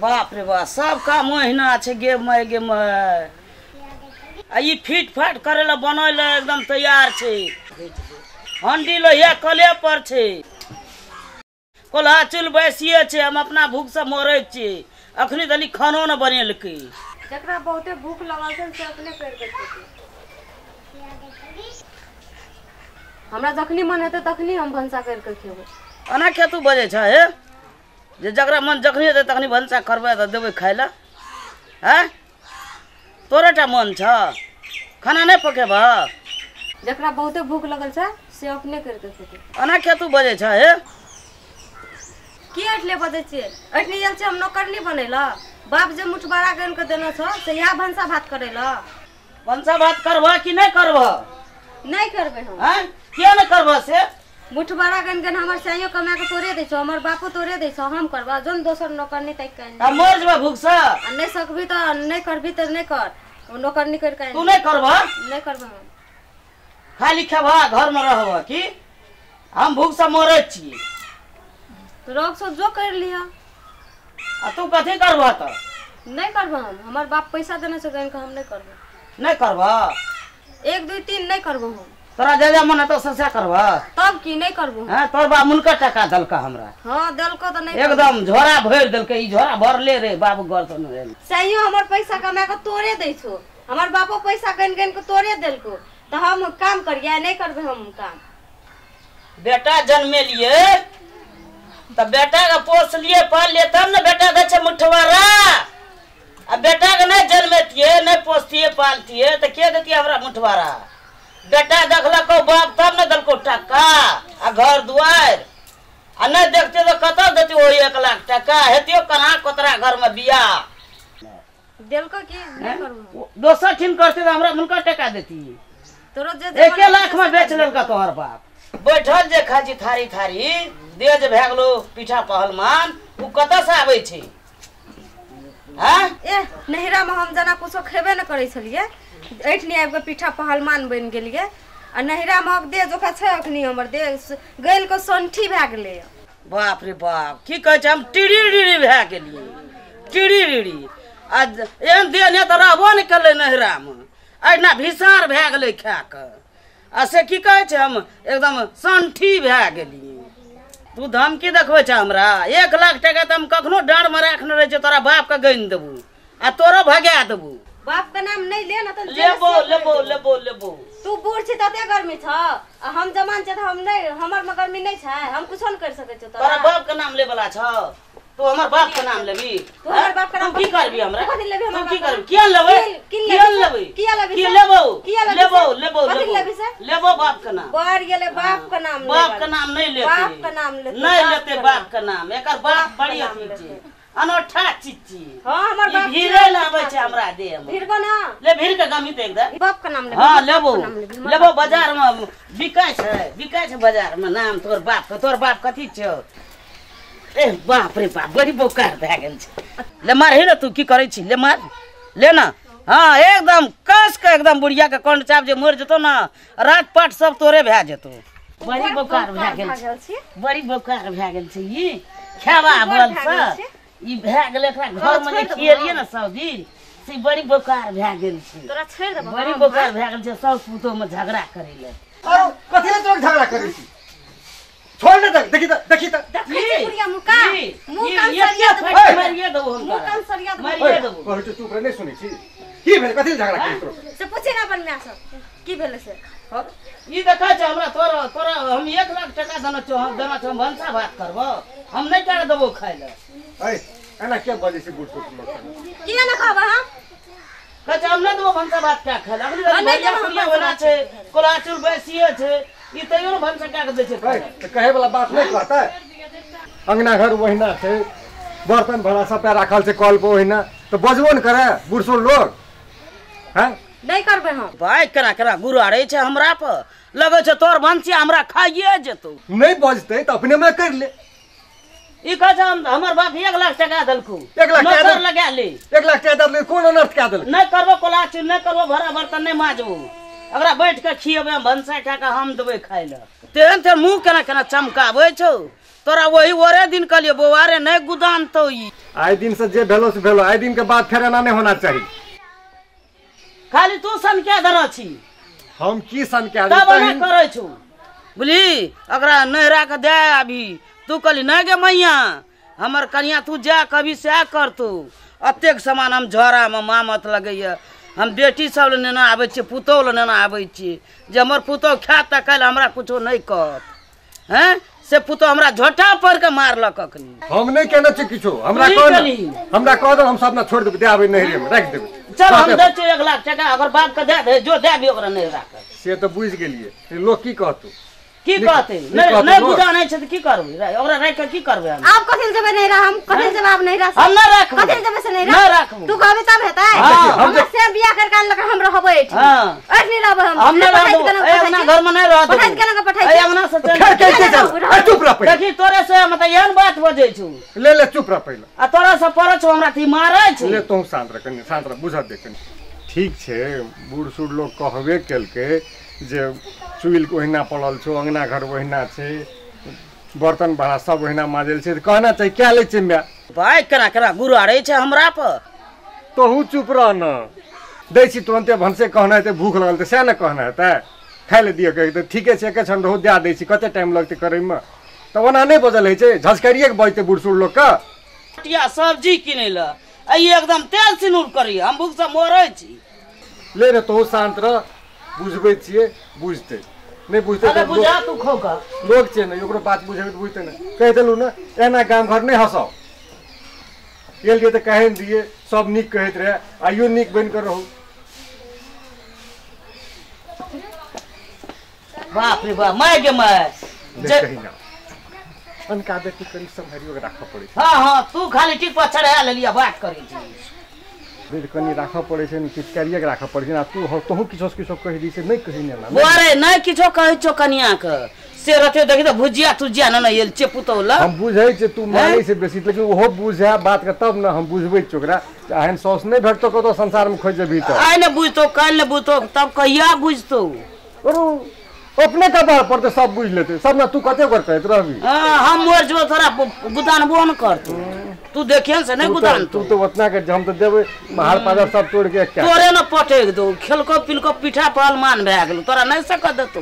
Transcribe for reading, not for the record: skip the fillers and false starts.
बाप रे बाप सबका महीना छे गे मैं गे मैं आ ई फिट फाट करे ला बनल एकदम तैयार छे हंडी लो या कले पर छे कोल्हा चुल बैसिए छे हम अपना भूख से मरे छे अखनी तनी खानो न बनेलकै जकरा बहुते भूख लगल छे से अपने कर के हमरा जखनी मन हेते तखनी हम भंसा कर के खेबै अना के तू बजे छ हे जे जकरा मन जखनी हेते तखनी भंसा करबे त देबै खाय ला हैं तोरेटा मन छ खाना नहीं पकेबा जकरा बहुते भूख लगल छे से अपने कर के खेबै अना के तू बजे छ हे की अटले बजे छे अटनी जल छे हम नौकरनी बनैला बाप जे मुठबारा गन के देना छ से या भंसा भात करैला भंसा भात करबा कि नहीं करबा नहीं करबे हम हैं किया नहीं करबा से मुठबारा गन हमर साइयो कमा के तोरे दै छो हमर बापो तोरे दै छो हम करबा जोन दोसर नौकरनी तक के त मर जबा भूख से नहीं सकबी त नहीं करबी त नहीं कर नौकरनी कर के तू नहीं करबा नहीं करबा हम खाली खेबा घर में रहबा कि हम भूख से मरे छी तो रोग सब जो कर लिया आ तू कथी करबा त नहीं करबा हम हमर बाप पैसा देने से गन के हम नहीं करबा नहीं करबा 1 2 3 नहीं करबो हम तोरा जे मन तो ससा करबा तब की नहीं करबो हां तोर बा मुनका टका दलका हमरा हां देलको त नहीं एकदम झोरा भर देलकै ई झोरा भरले रे बाबू गर्दन रे सहियो हमर पैसा कमा के तोरे दै छो हमर बापो पैसा गन के तोरे देलको त हम काम करिया नहीं करबे हम काम बेटा जन्मे लिए त बेटा के पोस लिए पाल लिए तब न बेटा दे छे मुठवारा अब बेटा के नहीं जन्मेतिए नहीं पोसतिए पालतिए त के देतिए हमरा मुठवारा बेटा देखलको बाप तब न दलको टका आ घर दुआर आ नहीं देखते तो कतौ देती ओ 1 लाख टका हेतियो कहां कोतरा घर में बिया देलको की नहीं करबो दोसर ठिन करते तो हमरा मुनका टका देती तोरो जे 1 लाख में बेच लेलका तोहर बाप बैठल जे खाजी थारी थारी दे जे भए गेलो पीठा पहलमान उ कत से आबै छै हां ए नहिरा में हम जना कुछो खेबे न करै छलिए ऐठनी आब के पीठा पहलमान बन गेलिए आ नहिरा में दे जोखा छै अखनी हमर दे गइल को संठी भए गेलै बाप रे बाप की कहै छै हम टिड़ी टिड़ी भए गेलिए टिड़ी टिड़ी आज एहन दे ने त रहबो न कले नहिरा में ऐना भिसार भए गेलै खा के आ से की कहै छै हम एकदम संठी भए गेलिए तू धमकी देखबै छ हमरा 1 लाख टका त हम कखनो डांड में राखने रहे छ तोरा बाप के गइन देबू आ तोरो भगा देबू बाप का नाम नहीं ले ना त लेबो लेबो लेबो लेबो तू बूढ़ छी तते गर्मी छ आ हम जवान छ त हम नहीं हमर में गर्मी नहीं छै हम कुछो न कर सकै छ तोरा बाप के नाम ले वाला छ तू हमर बाप के नाम लेबी तू हमर बाप के नाम की करबी हमरा कथि लेबी हमर की करबी किया लेबै किया लेबै किया लेबी की लेबो लेबो लेबो कथि लेबी से लेबो बाप के नाम बाहर गेले बाप का नाम बाप के नाम नहीं लेते बाप का नाम लेते नहीं लेते बाप के नाम एकर बाप बड़ी अथी छै अनोठा चीची हां हमर बाप भीरे लाबै छै हमरा दे हम भीरबो ना ले भीर के गमी त एकदम बाप का नाम ले हां लेबो लेबो बाजार में बिकाय छै बाजार में नाम तोर बाप कथी छै ए बाप रे बाप बड़ी बोकार भए गेल छै ले मार हे न तू की करै छी ले मार ले ना हां एकदम कस के एकदम बुढ़िया के कंड चाप जे मर जतो ना रात पाट सब तोरे भए जेतो बड़ी बोकार भए गेल छै बड़ी बोकार भए गेल छै ई खेबा बोल से ई भए गेल एकरा घर में खिएलिए ना सब दिन से बड़ी बोकार भए गेल छै तोरा छोड़ दे बड़ी बोकार भए गेल छै सब पुतो में झगड़ा करे ले और कथि ले तोरा झगड़ा करै छी छोड़ दे देखी त बुढ़िया मुका मुंह कान सरिया दो मारिए दो हम मुंह कान सरिया दो मारिए दो कहै छ चुप रे नै सुनै छी की भेल कथि ले झगड़ा करै तोरा से पूछे ना अपन मां सब की भेल से ई देखा छ हमरा तोरा हम 1 लाख टका देना छ हम भंसा भात करबो हम नहीं कर देबो खाय ले ए एना के बजे छी बुढ़ सुत किया ना कहबा हम कछ हम नहीं देबो भंसा भात क्या खाय ले अगली कुड़िया होना छै कोलाचुल बैसिए छै ई तैयो न भंसा क्या के दे छै त कहे वाला बात नहीं कहता अंगना घर वहिना छै बर्तन भरा सब पे राखल छै कल पे वहिना तो बजबो न करे बुढ़ सुढ़ लोग हैं नहीं करबे हम भाई करा गुरारे छै हमरा पर लगे छै तोर भंसिया हमरा खाइए जेतो नहीं बजते तो अपने में कर ले ई कह हमर बाप 1 लाख टका दलखू 1 लाख टका लगा ले 1 लाख टका दे कोन अनर्थ क्या दल नहीं करबो कोलाचुल नहीं करबो भरा बर्तन नहीं माजबो अगरा बैठ के खिएबे भंसा खा के हम देबे खाय ले तेहन मुंह केना चमकाबै छौ तोरा वही ओरे दिन कहलिए बौआरे नहीं गुदान तो ई आइ दिन से जे भेलो से भेलो, आइ दिन के बाद फेर एना नहीं होना चाहिए। खाली तू सन क्या धर छी हम की सन के तब ना करे छु बुझली। अगरा नहरा के दे अभी तू कहली नहीं गे मैया हमर कनिया तू जा कभी से कर तू अतेक सामान हम झोरा में मामत लगैया। हम बेटी सब ले नेना आबै छी, पुतौ ले नेना आबै छी, जे हमर पुतौ खात त काल्हि हमरा कुछो नहीं कहत हैं। से पुतो हमरा झोटा पर के मारलक अखनी। हम नहीं कहना छी किछो, हमरा कह दो हम सब ना छोड़ देबे, दे आबै नहरे में रख देबे। चल हम दे छी 1 लाख टका अगर बाप के दे दे जो दे भी ओकरा नहीं राख से तो बुझ गेलिए। लोग की कहतौ की कहते नहीं बुझा नहीं छै त की करबै ओकरा राख के की करबै हम। आप कथि जेबे नहीं रहा, हम कथि जवाब नहीं रहा, हम ना राखब कथि जेबे से नहीं ना रहा राखब। तू कहबे तब हेतै। हम से बियाह कर काल लगा हम रहबै एठी हां एठ नहीं रहबै हम ना रहब एना घर में नहीं रहब पठाई केना के पठाई एना से चल चुप रह पहिले। देखी तोरे से मतलब एहन बात बजै छु ले चुप रह पहिले। आ तोरा से पर छु हमरा ती मारै छु। ले तू शांत रह कनी, शांत रह, बुझा दे कनी। ठीक छे बूढ़ सूढ़ लोग कहबे केलके जे चुइल के ओहिना पड़ल छो, अंगना घर ओहिना छे, बर्तन बड़ा सब ओहिना माजल छे, कहना चाहिए क्या ले छे मैं भाई केना केना गुराड़ै छै हमरा पर। तोहू चुप रह न, दै छी तुरंते भनसे कहना है भूख लगल त सै न कहना है खाय ले दियो कहि त ठीके छे, एके क्षण रहो दे दै छी, कते टाइम लगते करे में त ओना नहीं बजल है छे, झसकरिए के बजते बूढ़ सूढ़ लोग का। हटिया सब्जी किनै ल आई एकदम तेल सिनूर करी हम भूख से मरै छी। ले रे तो शांत रह, बुझबे छिए बुझते नहीं बुझते अरे बुझा तू खोका लोग छे न ओकरो बात बुझे त बुझते न कह देलु न एना गाम घर नहीं हंसो ये लिए त कहन दिए सब निक कहत रहे आइयो निक बन कर रहू। बाप रे बाप माय गे माय ले कहि ना अनका बेटी करी संभरियो के राख पड़े। हां तू खाली टिक पर चढ़ा लेलिया बात करै छी बेटी कनी राख पड़े छे, किचकरिया के राख पड़े छे ना। तू किछो कहि दी से नहीं कहि ना बोरे नहीं किछो कहै छो कनिया के से रते देखि त भुजिया तुजिया न एल चेपुतौला हम बुझै छे तू मानै से बेसी, लेकिन ओहो बुझै बात के तब न हम बुझबै चोकरा एहन सौस नहीं भेटतो कतो संसार में खोज जेबी त आइ न बुझतो काल न बुझतो तब कहिया बुझतो। अपने कबार पर तो सब बुझ लेते सब ना, तू कते कर कहत रहबी। हम मोर जो थोड़ा गुदान बोन कर तू देखियन से नहीं गुदान तू तो उतना के हम तो देबे महार पादर सब तोड़ के क्या तोरे न पटेक दो खेलको पिलको पीठा पहल मान भए गेल तोरा नहीं सकत देतौ।